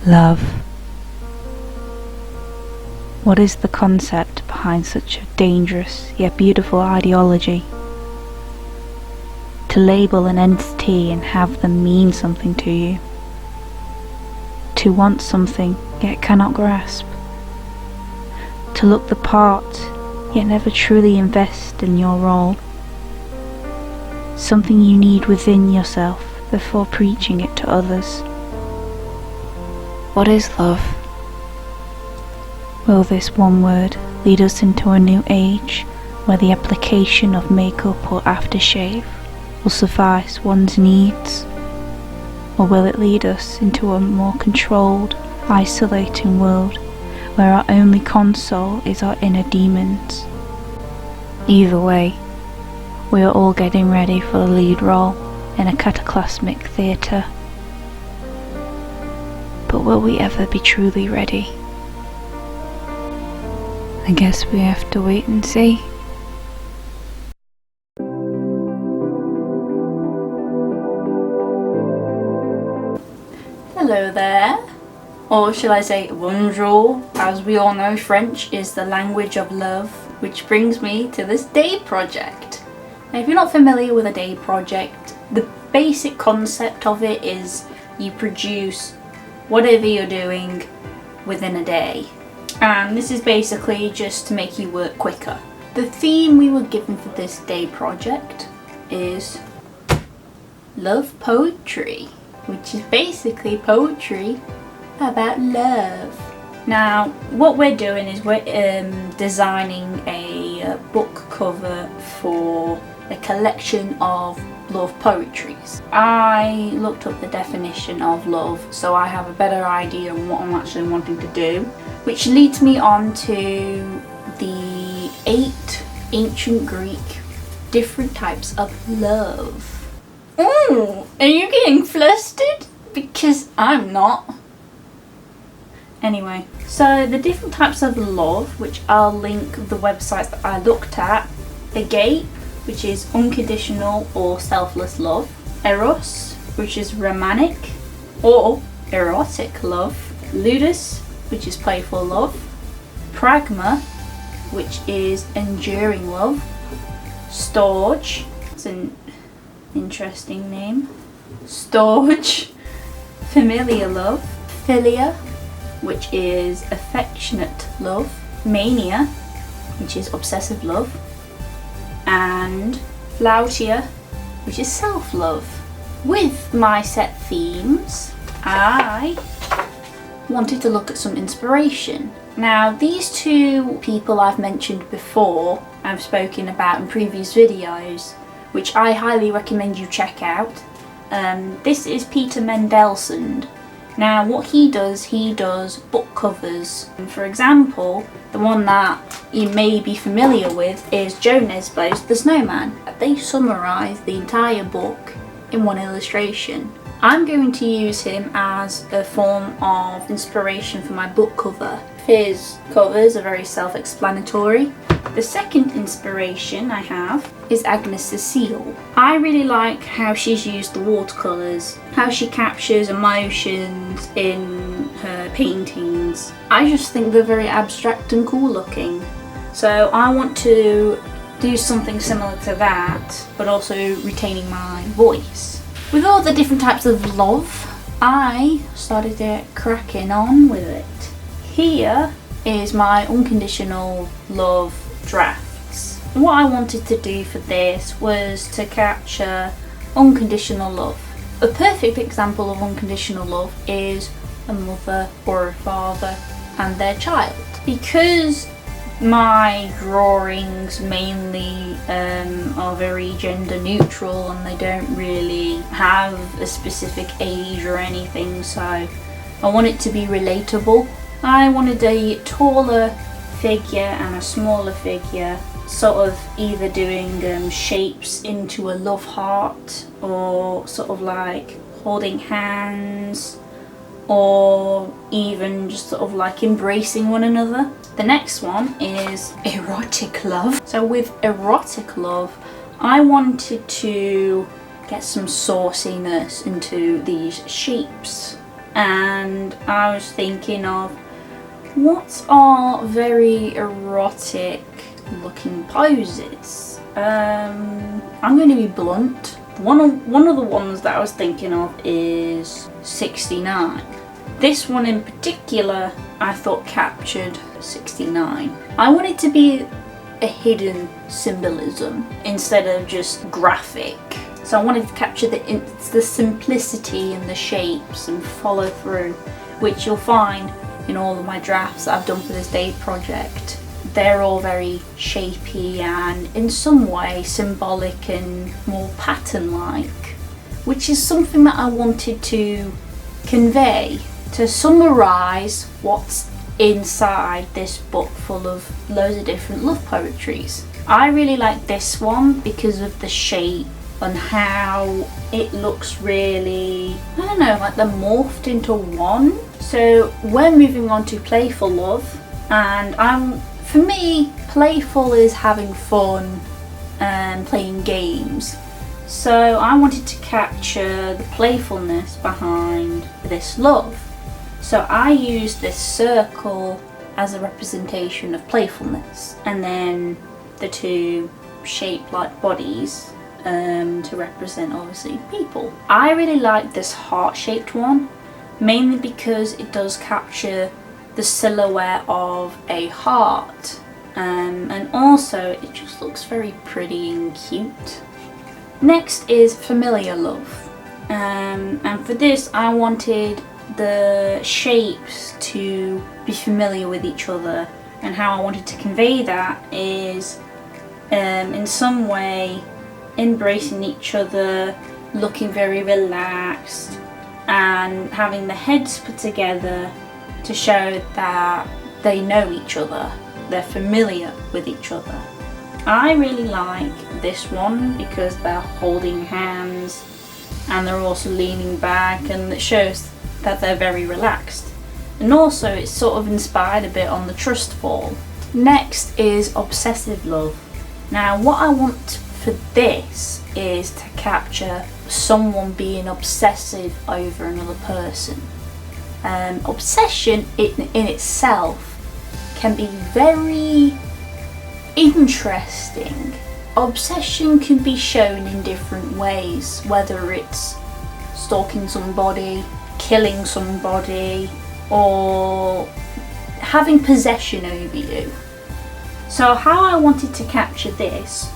Love. What is the concept behind such a dangerous yet beautiful ideology? To label an entity and have them mean something to you. To want something yet cannot grasp. To look the part yet never truly invest in your role. Something you need within yourself before preaching it to others. What is love? Will this one word lead us into a new age where the application of makeup or aftershave will suffice one's needs? Or will it lead us into a more controlled, isolating world where our only console is our inner demons? Either way, we are all getting ready for the lead role in a cataclysmic theatre. But will we ever be truly ready? I guess we have to wait and see. Hello there, or shall I say bonjour, as we all know French is the language of love, which brings me to this day project. Now if you're not familiar with a day project, the basic concept of it is you produce whatever you're doing within a day. And this is basically just to make you work quicker. The theme we were given for this day project is love poetry, which is basically poetry about love. Now what we're doing is we're designing a book cover for a collection of love poetries. I looked up the definition of love so I have a better idea on what I'm actually wanting to do, which leads me on to the 8 ancient Greek different types of love. Oh, are you getting flustered? Because I'm not. Anyway, so the different types of love, which I'll link the websites that I looked at. Agape, which is unconditional or selfless love. Eros, which is romantic or erotic love. Ludus, which is playful love. Pragma, which is enduring love. Storge, it's an interesting name. Storge, familiar love. Philia, which is affectionate love. Mania, which is obsessive love. And Flautia, which is self-love. With my set themes, I wanted to look at some inspiration. Now these two people I've mentioned before, I've spoken about in previous videos, which I highly recommend you check out. This is Peter Mendelsund. Now what he does book covers. For example, the one that you may be familiar with is Joe Nesbo's The Snowman. They summarise the entire book in one illustration. I'm going to use him as a form of inspiration for my book cover. His covers are very self-explanatory. The second inspiration I have is Agnes Cecile. I really like how she's used the watercolours, how she captures emotions in her paintings. I just think they're very abstract and cool looking. So I want to do something similar to that, but also retaining my voice. With all the different types of love, I started to get cracking on with it. Here is my unconditional love drafts. What I wanted to do for this was to capture unconditional love. A perfect example of unconditional love is a mother or a father and their child. Because my drawings mainly are very gender neutral and they don't really have a specific age or anything, so I want it to be relatable. I wanted a taller figure and a smaller figure, sort of either doing shapes into a love heart, or sort of like holding hands, or even just sort of like embracing one another. The next one is erotic love. So with erotic love, I wanted to get some sauciness into these shapes. and I was thinking of what are very erotic looking poses. I'm going to be blunt. One of the ones that I was thinking of is 69. This one in particular I thought captured 69. I want it to be a hidden symbolism instead of just graphic. So I wanted to capture the simplicity in the shapes and follow through, which you'll find in all of my drafts that I've done for this day project. They're all very shapy and in some way symbolic and more pattern-like, which is something that I wanted to convey, to summarise what's inside this book full of loads of different love poetries. I really like this one because of the shape and how it looks really, I don't know, like they're morphed into one. So we're moving on to playful love, and for me, playful is having fun and playing games. So I wanted to capture the playfulness behind this love. So I used this circle as a representation of playfulness, and then the two shape-like bodies to represent obviously people. I really like this heart-shaped one, mainly because it does capture the silhouette of a heart, and also it just looks very pretty and cute. Next is familiar love, and for this I wanted the shapes to be familiar with each other, and how I wanted to convey that is in some way embracing each other, looking very relaxed, and having the heads put together to show that they know each other, they're familiar with each other. I really like this one because they're holding hands and they're also leaning back, and it shows that they're very relaxed. And also it's sort of inspired a bit on the trust fall. Next is obsessive love. Now what I want for this is to capture someone being obsessive over another person. Obsession in itself can be very interesting. Obsession can be shown in different ways, whether it's stalking somebody, killing somebody, or having possession over you. So how I wanted to capture this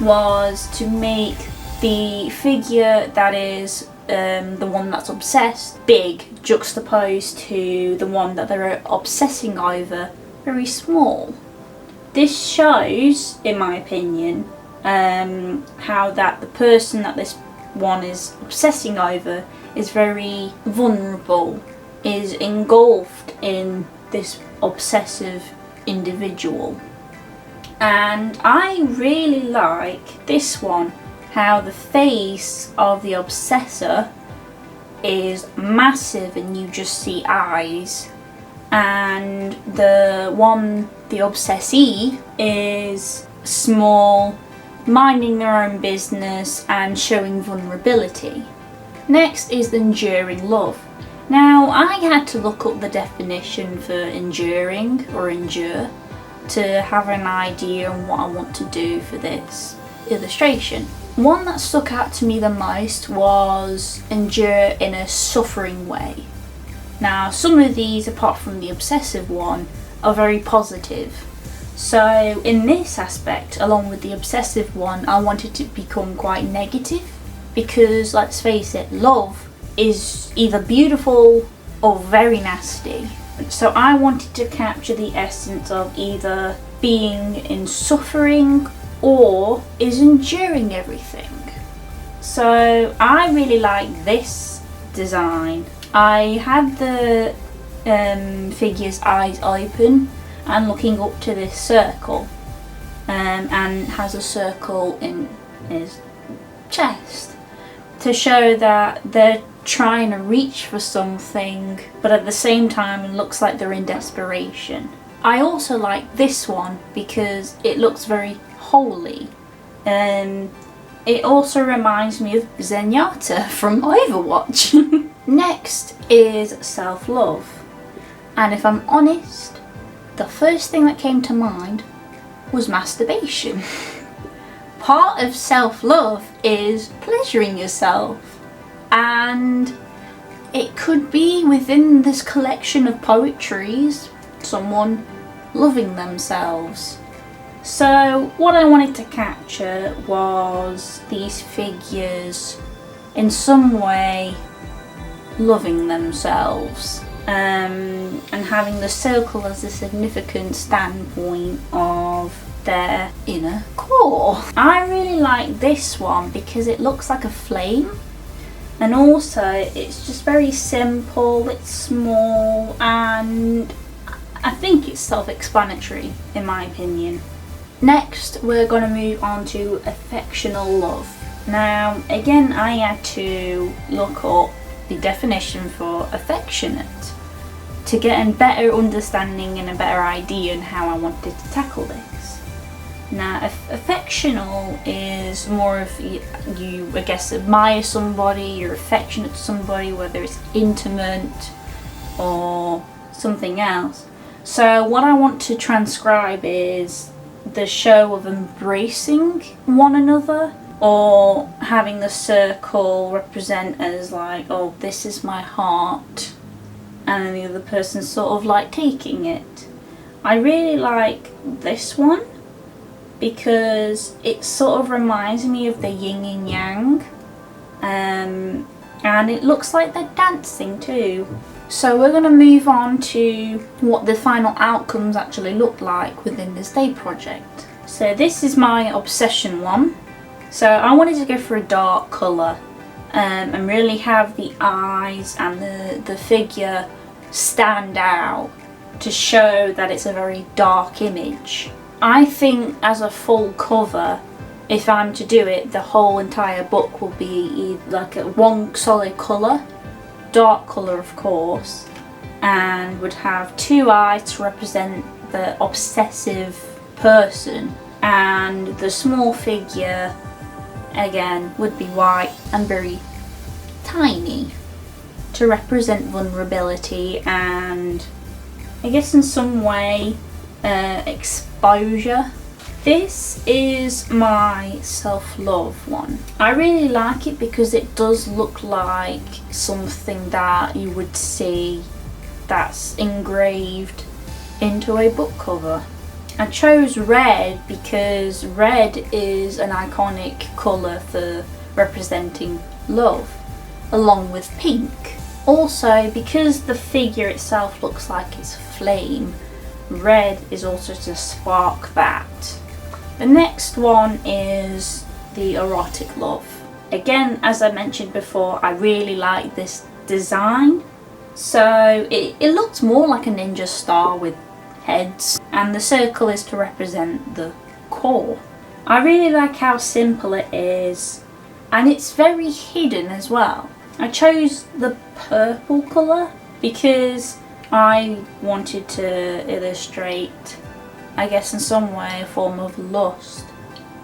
was to make the figure that is the one that's obsessed big, juxtaposed to the one that they're obsessing over very small. This shows, in my opinion, how that the person that this one is obsessing over is very vulnerable, is engulfed in this obsessive individual. And I really like this one, how the face of the obsessor is massive and you just see eyes, and the obsessee is small, minding their own business and showing vulnerability. Next is enduring love. Now I had to look up the definition for enduring or endure to have an idea on what I want to do for this illustration. One that stuck out to me the most was endure in a suffering way. Now some of these, apart from the obsessive one, are very positive. So in this aspect, along with the obsessive one, I wanted to become quite negative, because let's face it, love is either beautiful or very nasty. So I wanted to capture the essence of either being in suffering or is enduring everything. So I really like this design. I had the figure's eyes open and looking up to this circle, and has a circle in his chest to show that they're trying to reach for something, but at the same time it looks like they're in desperation. I also like this one because it looks very holy. It also reminds me of Zenyatta from Overwatch. Next is self-love. And if I'm honest, the first thing that came to mind was masturbation. Part of self-love is pleasuring yourself, and it could be within this collection of poetries, someone loving themselves. So what I wanted to capture was these figures in some way loving themselves, and having the circle as a significant standpoint of their inner core. I really like this one because it looks like a flame, and also it's just very simple, it's small, and I think it's self-explanatory in my opinion. Next we're going to move on to affectional love. Now again, I had to look up the definition for affectionate to get a better understanding and a better idea on how I wanted to tackle this. Now affectional is more of you I guess admire somebody, you're affectionate to somebody, whether it's intimate or something else. So what I want to transcribe is the show of embracing one another, or having the circle represent as like, oh, this is my heart, and then the other person sort of like taking it. I really like this one because it sort of reminds me of the yin and yang, and it looks like they're dancing too. So we're going to move on to what the final outcomes actually look like within this day project. So this is my obsession one. So I wanted to go for a dark colour, and really have the eyes and the figure stand out to show that it's a very dark image. I think as a full cover, if I'm to do it, the whole entire book will be like a one solid colour, dark colour of course, and would have two eyes to represent the obsessive person, and the small figure again would be white and very tiny to represent vulnerability and I guess in some way exposure. This is my self-love one. I really like it because it does look like something that you would see that's engraved into a book cover. I chose red because red is an iconic colour for representing love, along with pink. Also, because the figure itself looks like it's flame, red is also to spark that. The next one is the erotic love. Again, as I mentioned before, I really like this design. So it looks more like a ninja star with heads, and the circle is to represent the core. I really like how simple it is, and it's very hidden as well. I chose the purple colour because I wanted to illustrate, I guess in some way, a form of lust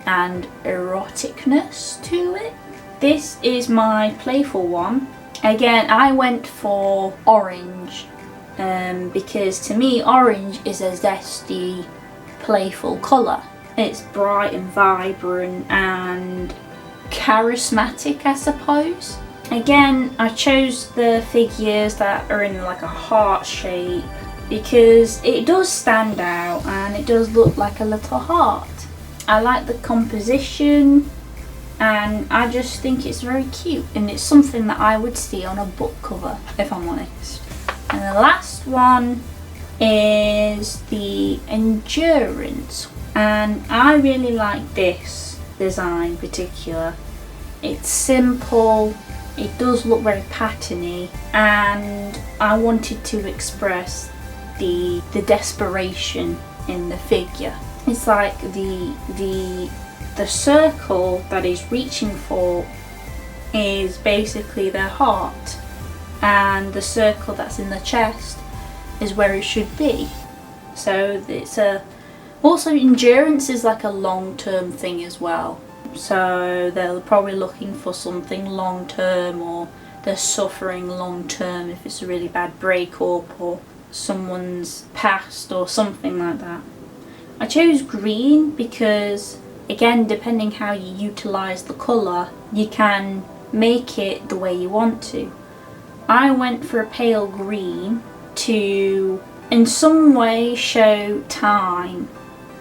and eroticness to it. This is my playful one. Again, I went for orange because to me orange is a zesty, playful colour. It's bright and vibrant and charismatic, I suppose. Again, I chose the figures that are in like a heart shape because it does stand out and it does look like a little heart. I like the composition and I just think it's very cute, and it's something that I would see on a book cover if I'm honest. And the last one is the endurance, and I really like this design in particular. It's simple, it does look very patterny, and I wanted to express the desperation in the figure. It's like the circle that he's reaching for is basically their heart, and the circle that's in the chest is where it should be. So it's also endurance is like a long-term thing as well. So they're probably looking for something long-term, or they're suffering long term, if it's a really bad breakup or someone's passed or something like that. I chose green because, again, depending how you utilise the colour, you can make it the way you want to. I went for a pale green to in some way show time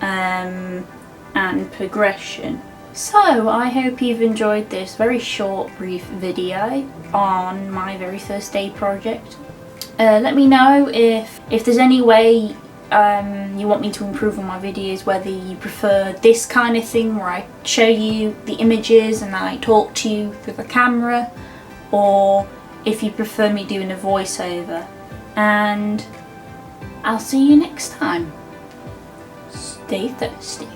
and progression. So I hope you've enjoyed this very short, brief video on my very first aid project. Let me know if there's any way you want me to improve on my videos, whether you prefer this kind of thing where I show you the images and I talk to you through the camera, or if you prefer me doing a voiceover. And I'll see you next time. Stay thirsty.